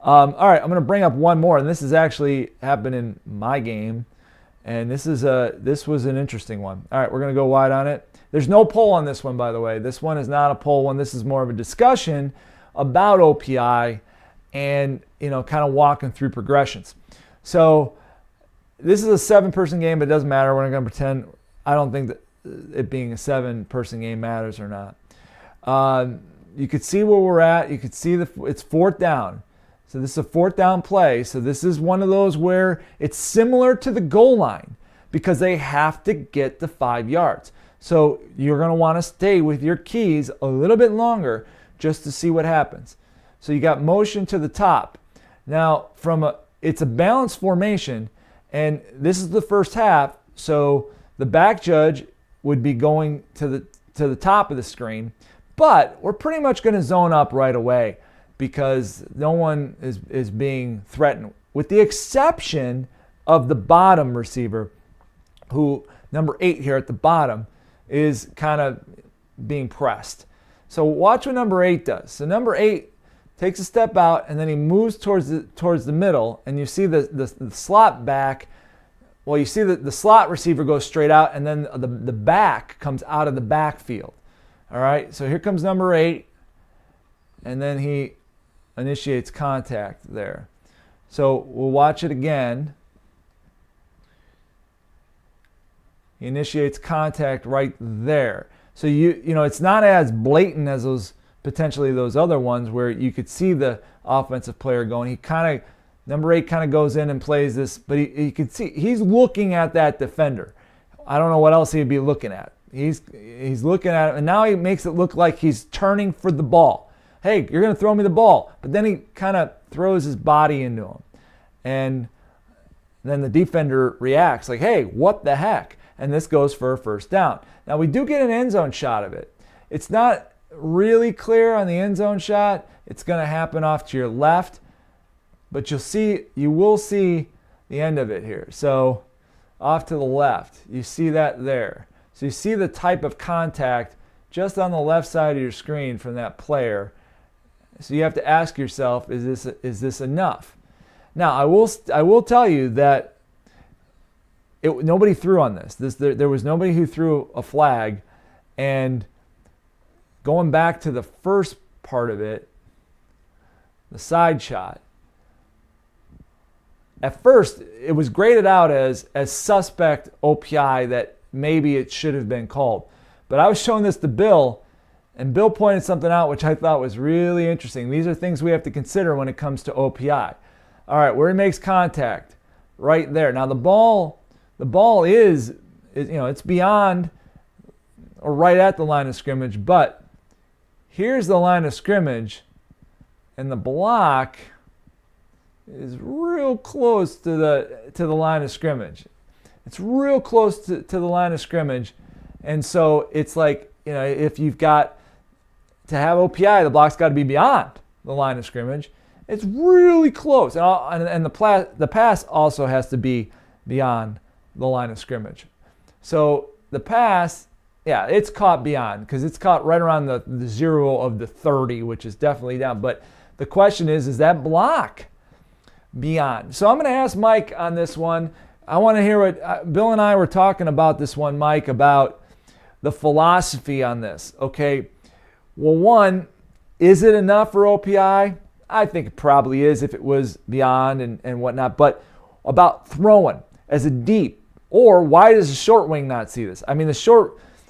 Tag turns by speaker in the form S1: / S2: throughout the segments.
S1: All right, I'm going to bring up one more, and this has actually happened in my game, and this was an interesting one. All right, we're going to go wide on it. There's no poll on this one, by the way. This one is not a poll one. This is more of a discussion about OPI and kind of walking through progressions. So this is a 7-person game, but it doesn't matter. We're not going to pretend. I don't think that it being a 7-person game matters or not. You could see where we're at. You could see it's 4th down. So this is a 4th down play. So this is one of those where it's similar to the goal line because they have to get the 5 yards. So you're going to want to stay with your keys a little bit longer just to see what happens. So you got motion to the top. Now it's a balanced formation, and this is the first half. So the back judge would be going to the top of the screen, but we're pretty much going to zone up right away because no one is being threatened, with the exception of the bottom receiver, who number 8 here at the bottom is kind of being pressed. So watch what number 8 does. So number 8 takes a step out, and then he moves towards the middle, and you see the slot back. Well, you see the slot receiver goes straight out, and then the back comes out of the backfield. All right, so here comes number 8, and then he initiates contact there. So we'll watch it again. He initiates contact right there. So it's not as blatant as those other ones where you could see the offensive player going. Number 8 kind of goes in and plays this, but you can see he's looking at that defender. I don't know what else he'd be looking at. He's looking at it, and now he makes it look like he's turning for the ball. Hey, you're going to throw me the ball. But then he kind of throws his body into him. And then the defender reacts like, hey, what the heck? And this goes for a 1st down. Now, we do get an end zone shot of it. It's not really clear on the end zone shot. It's going to happen off to your left. But you will see the end of it here. So off to the left, you see that there. So you see the type of contact just on the left side of your screen from that player. So you have to ask yourself, is this enough? Now, I will tell you that nobody threw on this. There was nobody who threw a flag. And going back to the first part of it, the side shot, at first it was graded out as suspect OPI, that maybe it should have been called. But I was showing this to Bill, and Bill pointed something out which I thought was really interesting. These are things we have to consider when it comes to OPI. All right, where he makes contact, right there. Now the ball is it's beyond or right at the line of scrimmage, but here's the line of scrimmage, and the block is real close to the line of scrimmage. It's real close to the line of scrimmage, and so it's like, if you've got to have OPI, the block's got to be beyond the line of scrimmage. It's really close, and the pass also has to be beyond the line of scrimmage. So the pass, yeah, it's caught beyond, because it's caught right around the 0 of the 30, which is definitely down. But the question is that block beyond? So I'm going to ask Mike on this one. I want to hear what Bill and I were talking about this one, Mike, about the philosophy on this. Okay, well, one, is it enough for OPI? I think it probably is if it was beyond and whatnot. But about throwing as a deep, or why does the short wing not see this? I mean,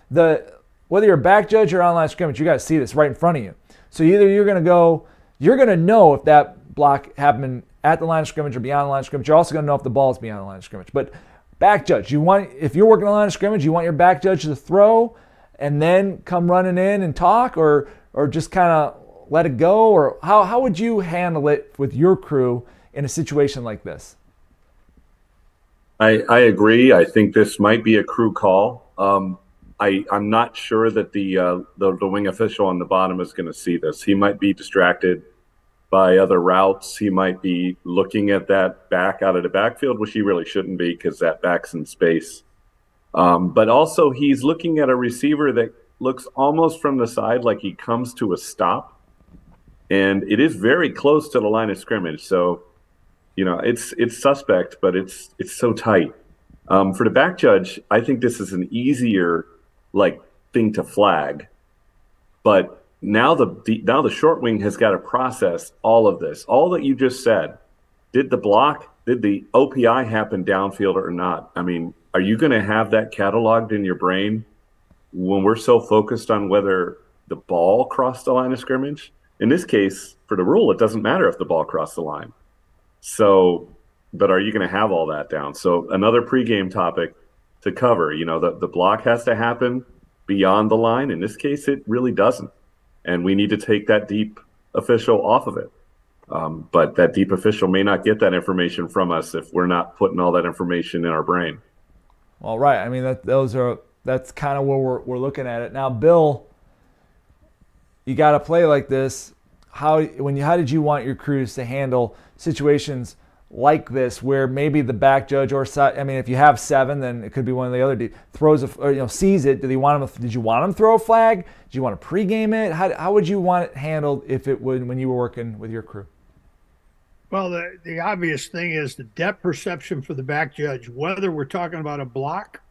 S1: whether you're a back judge or online scrimmage, you got to see this right in front of you. So either you're going to know if that block happened at the line of scrimmage or beyond the line of scrimmage. You're also going to know if the ball is beyond the line of scrimmage. But back judge, if you're working on the line of scrimmage, you want your back judge to throw and then come running in and talk, or just kind of let it go? Or how would you handle it with your crew in a situation like this?
S2: I agree. I think this might be a crew call. I'm not sure that the wing official on the bottom is going to see this. He might be distracted by other routes. He might be looking at that back out of the backfield, which he really shouldn't be, because that back's in space. But also he's looking at a receiver that looks almost from the side like he comes to a stop. and it is very close to the line of scrimmage. So, it's suspect, but it's so tight. For the back judge, I think this is an easier like thing to flag. But now the short wing has got to process all of this, all that you just said. Did the OPI happen downfield or not? I mean, are you going to have that cataloged in your brain when we're so focused on whether the ball crossed the line of scrimmage? In this case, for the rule, it doesn't matter if the ball crossed the line. So, but are you going to have all that down? So another pregame topic to cover, the block has to happen beyond the line. In this case, it really doesn't. And we need to take that deep official off of it. But that deep official may not get that information from us if we're not putting all that information in our brain.
S1: Well, right. I mean, that's kind of where we're looking at it now. Bill, you got to play like this. How did you want your crews to handle situations like this, where maybe the back judge if you have 7, then it could be one of the other sees it. Did you want him to throw a flag? Did you want to pregame it? How would you want it handled when you were working with your crew?
S3: Well, the obvious thing is the depth perception for the back judge, whether we're talking about a block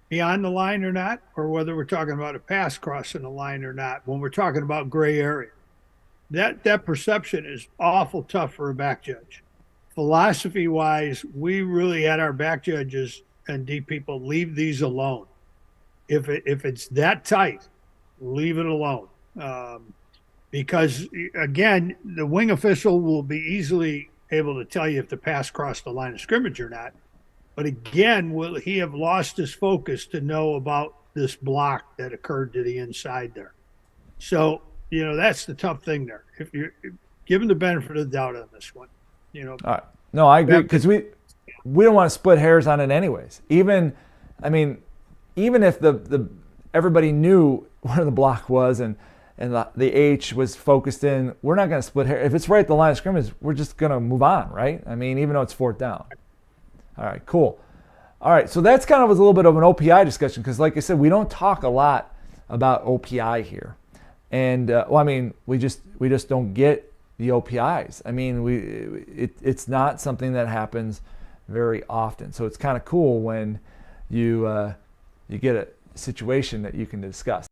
S3: beyond the line or not, or whether we're talking about a pass crossing the line or not, when we're talking about gray area. That depth perception is awful tough for a back judge. Philosophy-wise, we really had our back judges and D people leave these alone. If it's that tight, leave it alone. Because, again, the wing official will be easily able to tell you if the pass crossed the line of scrimmage or not. But, again, will he have lost his focus to know about this block that occurred to the inside there? So, that's the tough thing there. If you're given the benefit of the doubt on this one,
S1: All right. No, I agree, because we don't want to split hairs on it anyways. Even if the everybody knew where the block was and the H was focused in, we're not going to split hair. If it's right at the line of scrimmage, we're just going to move on, right? I mean, even though it's 4th down. All right, cool. All right, so that's kind of was a little bit of an OPI discussion, because like I said, we don't talk a lot about OPI here. And, we just don't get the OPIs. I mean, it's not something that happens very often. So it's kind of cool when you get a situation that you can discuss.